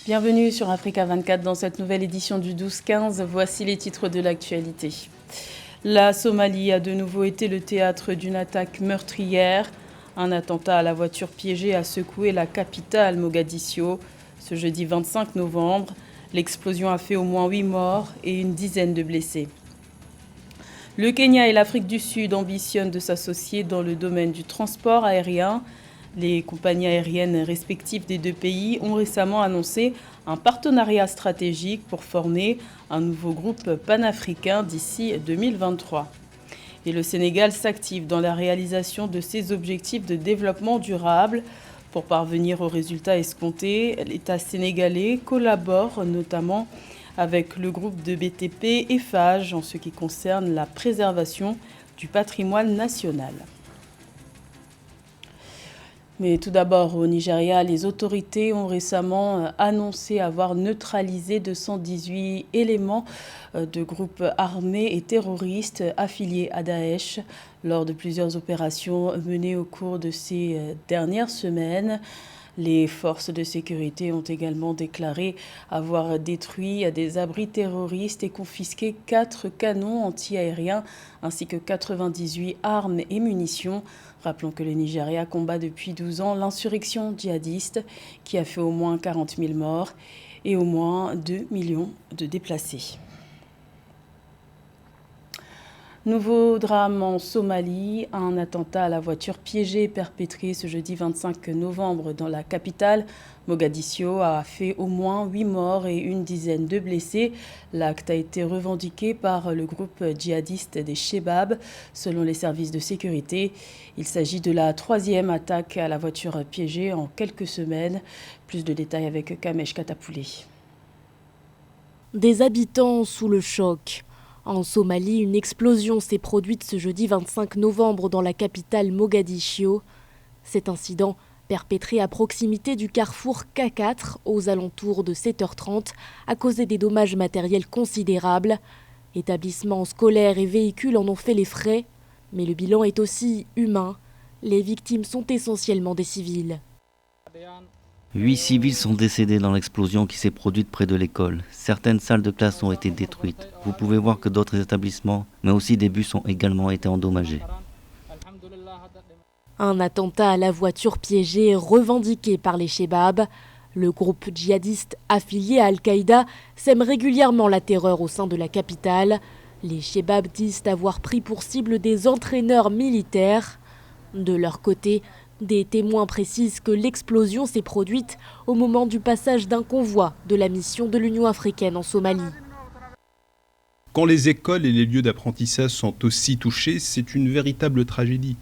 Bienvenue sur Africa 24 dans cette nouvelle édition du 12-15. Voici les titres de l'actualité. La Somalie a de nouveau été le théâtre d'une attaque meurtrière. Un attentat à la voiture piégée a secoué la capitale Mogadiscio. Ce jeudi 25 novembre, l'explosion a fait au moins 8 morts et une dizaine de blessés. Le Kenya et l'Afrique du Sud ambitionnent de s'associer dans le domaine du transport aérien. Les compagnies aériennes respectives des deux pays ont récemment annoncé un partenariat stratégique pour former un nouveau groupe panafricain d'ici 2023. Et le Sénégal s'active dans la réalisation de ses objectifs de développement durable. Pour parvenir aux résultats escomptés, l'État sénégalais collabore notamment avec le groupe de BTP Eiffage en ce qui concerne la préservation du patrimoine national. Mais tout d'abord, au Nigeria, les autorités ont récemment annoncé avoir neutralisé 218 éléments de groupes armés et terroristes affiliés à Daesh lors de plusieurs opérations menées au cours de ces dernières semaines. Les forces de sécurité ont également déclaré avoir détruit des abris terroristes et confisqué 4 canons anti-aériens ainsi que 98 armes et munitions. Rappelons que le Nigeria combat depuis 12 ans l'insurrection djihadiste qui a fait au moins 40 000 morts et au moins 2 millions de déplacés. Nouveau drame en Somalie, un attentat à la voiture piégée perpétré ce jeudi 25 novembre dans la capitale. Mogadiscio a fait au moins 8 morts et une dizaine de blessés. L'acte a été revendiqué par le groupe djihadiste des Chebab, selon les services de sécurité. Il s'agit de la 3e attaque à la voiture piégée en quelques semaines. Plus de détails avec Kamesh Katapoulé. Des habitants sous le choc. En Somalie, une explosion s'est produite ce jeudi 25 novembre dans la capitale Mogadiscio. Cet incident, perpétré à proximité du carrefour K4 aux alentours de 7h30, a causé des dommages matériels considérables. Établissements scolaires et véhicules en ont fait les frais, mais le bilan est aussi humain. Les victimes sont essentiellement des civils. 8 civils sont décédés dans l'explosion qui s'est produite près de l'école. Certaines salles de classe ont été détruites. Vous pouvez voir que d'autres établissements, mais aussi des bus ont également été endommagés. Un attentat à la voiture piégée revendiqué par les Chebab. Le groupe djihadiste affilié à Al-Qaïda sème régulièrement la terreur au sein de la capitale. Les Chebab disent avoir pris pour cible des entraîneurs militaires. De leur côté, des témoins précisent que l'explosion s'est produite au moment du passage d'un convoi de la mission de l'Union africaine en Somalie. Quand les écoles et les lieux d'apprentissage sont aussi touchés, c'est une véritable tragédie.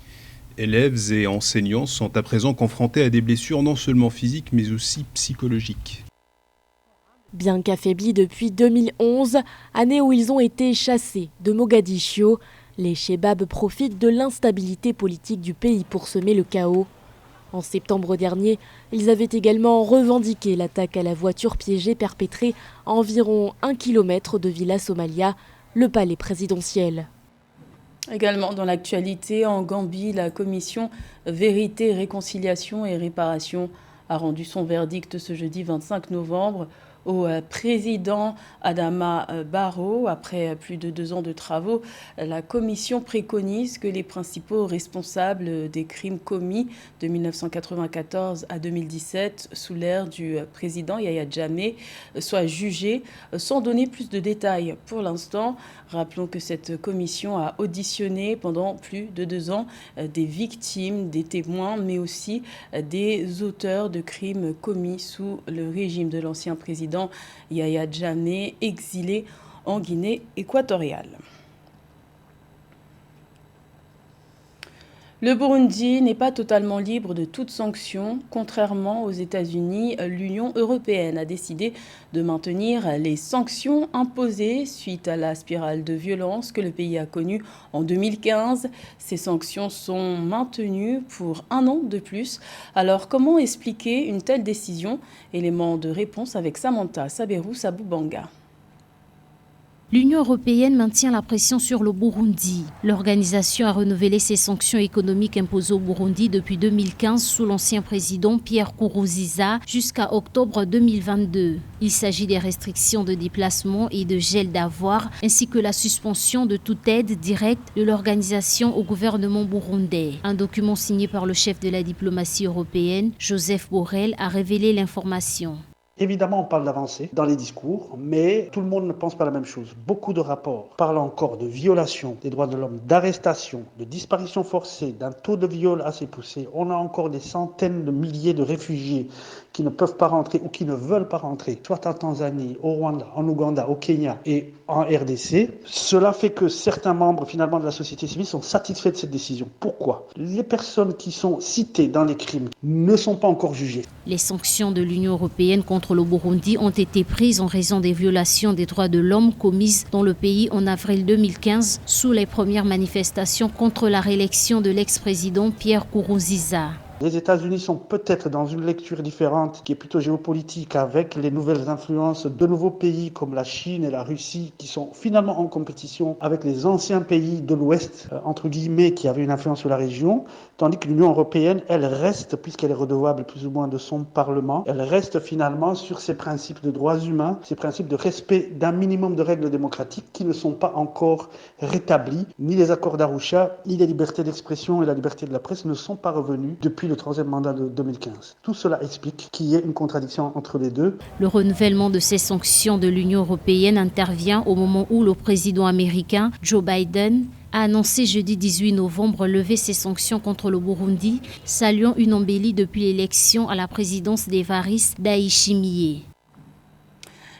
Élèves et enseignants sont à présent confrontés à des blessures non seulement physiques mais aussi psychologiques. Bien qu'affaiblis depuis 2011, année où ils ont été chassés de Mogadiscio, les Chebab profitent de l'instabilité politique du pays pour semer le chaos. En septembre dernier, ils avaient également revendiqué l'attaque à la voiture piégée perpétrée à environ 1 km de Villa Somalia, le palais présidentiel. Également dans l'actualité, en Gambie, la commission Vérité, Réconciliation et Réparation a rendu son verdict ce jeudi 25 novembre au président Adama Barrow. Après plus de 2 ans de travaux, la commission préconise que les principaux responsables des crimes commis de 1994 à 2017 sous l'ère du président Yahya Jammeh soient jugés sans donner plus de détails. Pour l'instant, rappelons que cette commission a auditionné pendant plus de 2 ans des victimes, des témoins, mais aussi des auteurs de crimes commis sous le régime de l'ancien président Yahya Jammeh, exilé en Guinée équatoriale. Le Burundi n'est pas totalement libre de toute sanction. Contrairement aux États-Unis, l'Union européenne a décidé de maintenir les sanctions imposées suite à la spirale de violence que le pays a connue en 2015. Ces sanctions sont maintenues pour 1 an de plus. Alors, comment expliquer une telle décision? Élément de réponse avec Samantha Saberou Saboubanga. L'Union européenne maintient la pression sur le Burundi. L'organisation a renouvelé ses sanctions économiques imposées au Burundi depuis 2015 sous l'ancien président Pierre Nkurunziza jusqu'à octobre 2022. Il s'agit des restrictions de déplacement et de gel d'avoirs ainsi que la suspension de toute aide directe de l'organisation au gouvernement burundais. Un document signé par le chef de la diplomatie européenne, Joseph Borrell, a révélé l'information. Évidemment, on parle d'avancée dans les discours, mais tout le monde ne pense pas la même chose. Beaucoup de rapports parlent encore de violation des droits de l'homme, d'arrestation, de disparition forcée, d'un taux de viol assez poussé. On a encore des centaines de milliers de réfugiés qui ne peuvent pas rentrer ou qui ne veulent pas rentrer, soit en Tanzanie, au Rwanda, en Ouganda, au Kenya et en RDC. Cela fait que certains membres finalement de la société civile sont satisfaits de cette décision. Pourquoi ? Les personnes qui sont citées dans les crimes ne sont pas encore jugées. Les sanctions de l'Union européenne contre le Burundi ont été prises en raison des violations des droits de l'homme commises dans le pays en avril 2015 sous les premières manifestations contre la réélection de l'ex-président Pierre Nkurunziza. Les États-Unis sont peut-être dans une lecture différente qui est plutôt géopolitique avec les nouvelles influences de nouveaux pays comme la Chine et la Russie qui sont finalement en compétition avec les anciens pays de l'Ouest, entre guillemets, qui avaient une influence sur la région, tandis que l'Union européenne, elle reste, puisqu'elle est redevable plus ou moins de son Parlement, elle reste finalement sur ses principes de droits humains, ses principes de respect d'un minimum de règles démocratiques qui ne sont pas encore rétablis. Ni les accords d'Arusha, ni la liberté d'expression et la liberté de la presse ne sont pas revenus depuis le troisième mandat de 2015. Tout cela explique qu'il y ait une contradiction entre les deux. Le renouvellement de ces sanctions de l'Union européenne intervient au moment où le président américain Joe Biden a annoncé jeudi 18 novembre lever ses sanctions contre le Burundi, saluant une embellie depuis l'élection à la présidence d'Evariste Ndayishimiye.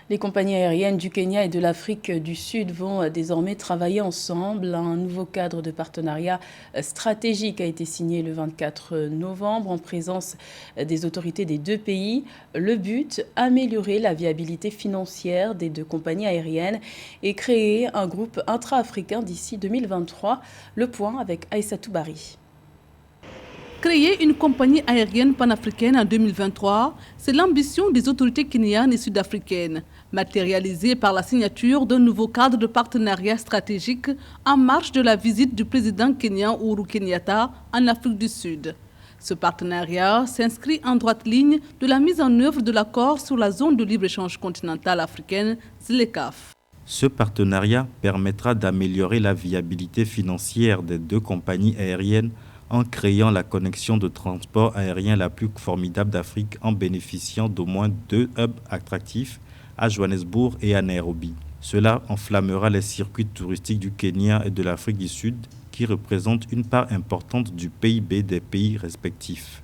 Les compagnies aériennes du Kenya et de l'Afrique du Sud vont désormais travailler ensemble. Un nouveau cadre de partenariat stratégique a été signé le 24 novembre en présence des autorités des deux pays. Le but, améliorer la viabilité financière des deux compagnies aériennes et créer un groupe intra-africain d'ici 2023. Le point avec Aïssatou Bari. Créer une compagnie aérienne panafricaine en 2023, c'est l'ambition des autorités kenyanes et sud-africaines, matérialisée par la signature d'un nouveau cadre de partenariat stratégique en marge de la visite du président kenyan Uhuru Kenyatta en Afrique du Sud. Ce partenariat s'inscrit en droite ligne de la mise en œuvre de l'accord sur la zone de libre-échange continentale africaine, ZLECAf. Ce partenariat permettra d'améliorer la viabilité financière des deux compagnies aériennes en créant la connexion de transport aérien la plus formidable d'Afrique en bénéficiant d'au moins 2 hubs attractifs à Johannesburg et à Nairobi. Cela enflammera les circuits touristiques du Kenya et de l'Afrique du Sud qui représentent une part importante du PIB des pays respectifs.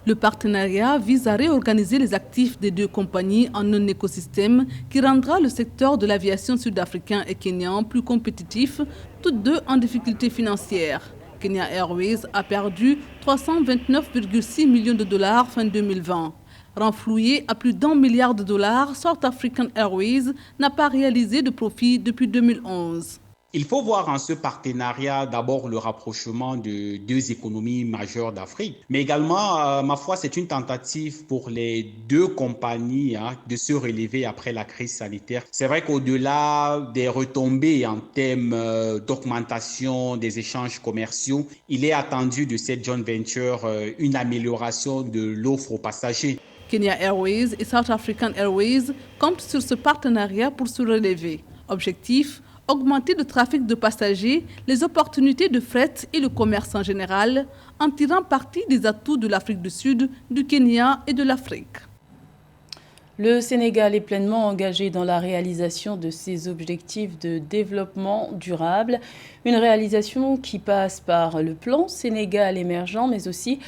Le partenariat vise à réorganiser les actifs des deux compagnies en un écosystème qui rendra le secteur de l'aviation sud-africain et kenyan plus compétitif, toutes deux en difficulté financière. Kenya Airways a perdu 329,6 millions de dollars fin 2020. Renfloué à plus d'1 milliard de dollars, South African Airways n'a pas réalisé de profit depuis 2011. Il faut voir en ce partenariat d'abord le rapprochement de deux économies majeures d'Afrique, mais également, ma foi, c'est une tentative pour les deux compagnies de se relever après la crise sanitaire. C'est vrai qu'au-delà des retombées en termes d'augmentation des échanges commerciaux, il est attendu de cette joint venture une amélioration de l'offre aux passagers. Kenya Airways et South African Airways comptent sur ce partenariat pour se relever. Objectif : augmenter le trafic de passagers, les opportunités de fret et le commerce en général, en tirant parti des atouts de l'Afrique du Sud, du Kenya et de l'Afrique. Le Sénégal est pleinement engagé dans la réalisation de ses objectifs de développement durable. Une réalisation qui passe par le plan Sénégal émergent, mais aussi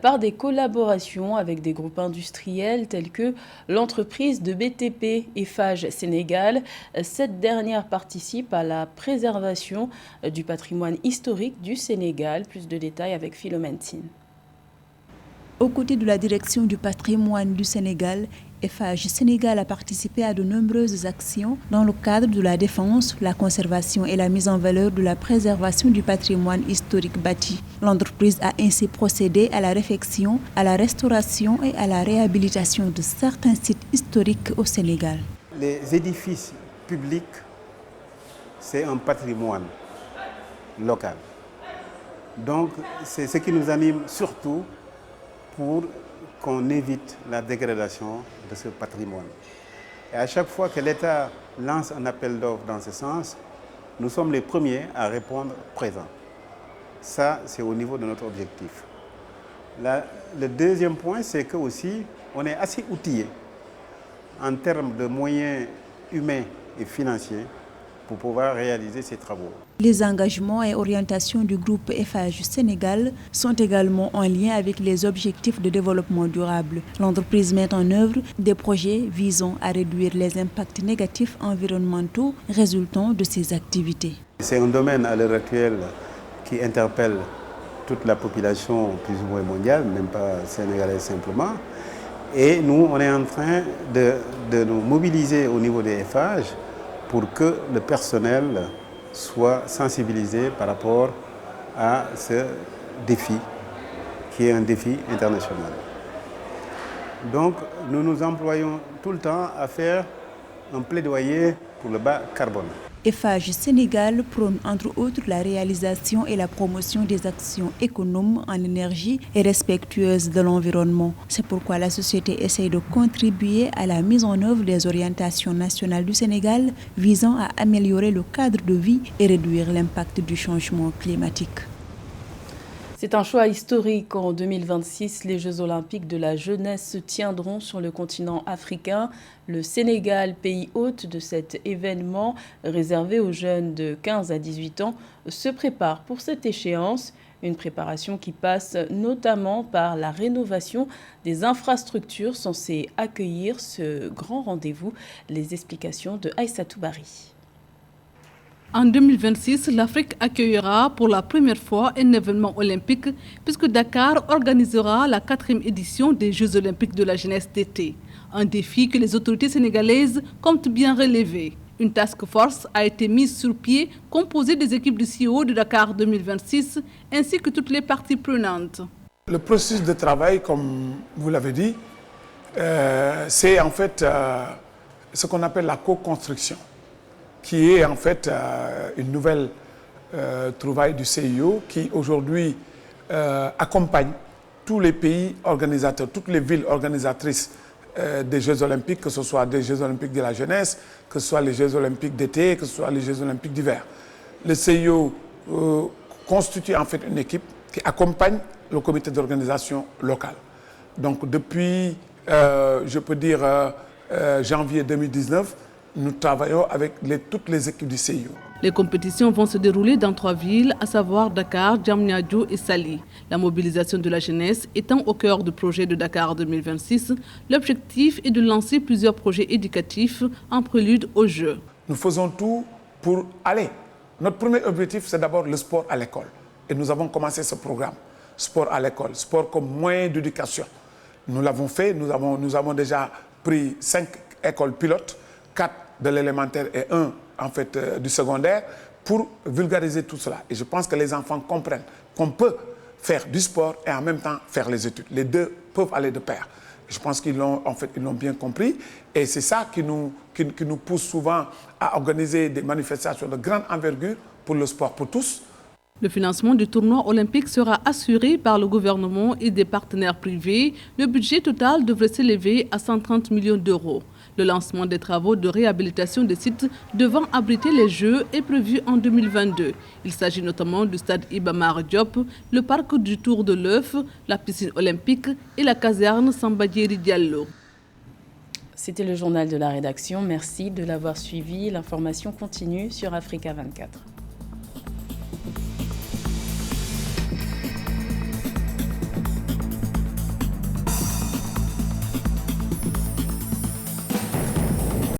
par des collaborations avec des groupes industriels tels que l'entreprise de BTP Eiffage Sénégal. Cette dernière participe à la préservation du patrimoine historique du Sénégal. Plus de détails avec Philomène Tine. Aux côtés de la direction du patrimoine du Sénégal, Eiffage Sénégal a participé à de nombreuses actions dans le cadre de la défense, la conservation et la mise en valeur de la préservation du patrimoine historique bâti. L'entreprise a ainsi procédé à la réfection, à la restauration et à la réhabilitation de certains sites historiques au Sénégal. Les édifices publics c'est un patrimoine local. Donc c'est ce qui nous anime surtout pour qu'on évite la dégradation de ce patrimoine. Et à chaque fois que l'État lance un appel d'offres dans ce sens, nous sommes les premiers à répondre présent. Ça, c'est au niveau de notre objectif. Le deuxième point, c'est que aussi, on est assez outillé en termes de moyens humains et financiers pour pouvoir réaliser ces travaux. Les engagements et orientations du groupe Eiffage Sénégal sont également en lien avec les objectifs de développement durable. L'entreprise met en œuvre des projets visant à réduire les impacts négatifs environnementaux résultant de ces activités. C'est un domaine à l'heure actuelle qui interpelle toute la population plus ou moins mondiale, même pas sénégalaise simplement. Et nous, on est en train de nous mobiliser au niveau des Eiffage pour que le personnel soit sensibilisé par rapport à ce défi, qui est un défi international. Donc, nous nous employons tout le temps à faire un plaidoyer pour le bas carbone. Eiffage Sénégal prône entre autres la réalisation et la promotion des actions économes en énergie et respectueuses de l'environnement. C'est pourquoi la société essaie de contribuer à la mise en œuvre des orientations nationales du Sénégal visant à améliorer le cadre de vie et réduire l'impact du changement climatique. C'est un choix historique. En 2026, les Jeux olympiques de la jeunesse se tiendront sur le continent africain. Le Sénégal, pays hôte de cet événement réservé aux jeunes de 15 à 18 ans, se prépare pour cette échéance. Une préparation qui passe notamment par la rénovation des infrastructures censées accueillir ce grand rendez-vous. Les explications de Aïssatou Bari. En 2026, l'Afrique accueillera pour la première fois un événement olympique puisque Dakar organisera la 4e édition des Jeux olympiques de la jeunesse d'été. Un défi que les autorités sénégalaises comptent bien relever. Une task force a été mise sur pied composée des équipes du CEO de Dakar 2026 ainsi que toutes les parties prenantes. Le processus de travail, comme vous l'avez dit, c'est en fait ce qu'on appelle la co-construction, qui est en fait une nouvelle trouvaille du CIO qui aujourd'hui accompagne tous les pays organisateurs, toutes les villes organisatrices des Jeux olympiques, que ce soit des Jeux olympiques de la jeunesse, que ce soit les Jeux olympiques d'été, que ce soit les Jeux olympiques d'hiver. Le CIO constitue en fait une équipe qui accompagne le comité d'organisation local. Donc depuis, je peux dire, janvier 2019, nous travaillons avec toutes les équipes du CIO. Les compétitions vont se dérouler dans 3 villes, à savoir Dakar, Diamniadio et Saly. La mobilisation de la jeunesse étant au cœur du projet de Dakar 2026, l'objectif est de lancer plusieurs projets éducatifs en prélude aux Jeux. Nous faisons tout pour aller. Notre premier objectif, c'est d'abord le sport à l'école. Et nous avons commencé ce programme, sport à l'école, sport comme moyen d'éducation. Nous l'avons fait, nous avons déjà pris 5 écoles pilotes, 4 de l'élémentaire et 1 en fait, du secondaire pour vulgariser tout cela. Et je pense que les enfants comprennent qu'on peut faire du sport et en même temps faire les études. Les deux peuvent aller de pair. Je pense qu'ils l'ont bien compris et c'est ça qui nous pousse souvent à organiser des manifestations de grande envergure pour le sport pour tous. Le financement du tournoi olympique sera assuré par le gouvernement et des partenaires privés. Le budget total devrait s'élever à 130 millions d'euros. Le lancement des travaux de réhabilitation des sites devant abriter les Jeux est prévu en 2022. Il s'agit notamment du stade Iba Mar Diop, le parc du Tour de l'Œuf, la piscine olympique et la caserne Samba Diéry Diallo. C'était le journal de la rédaction. Merci de l'avoir suivi. L'information continue sur Africa 24.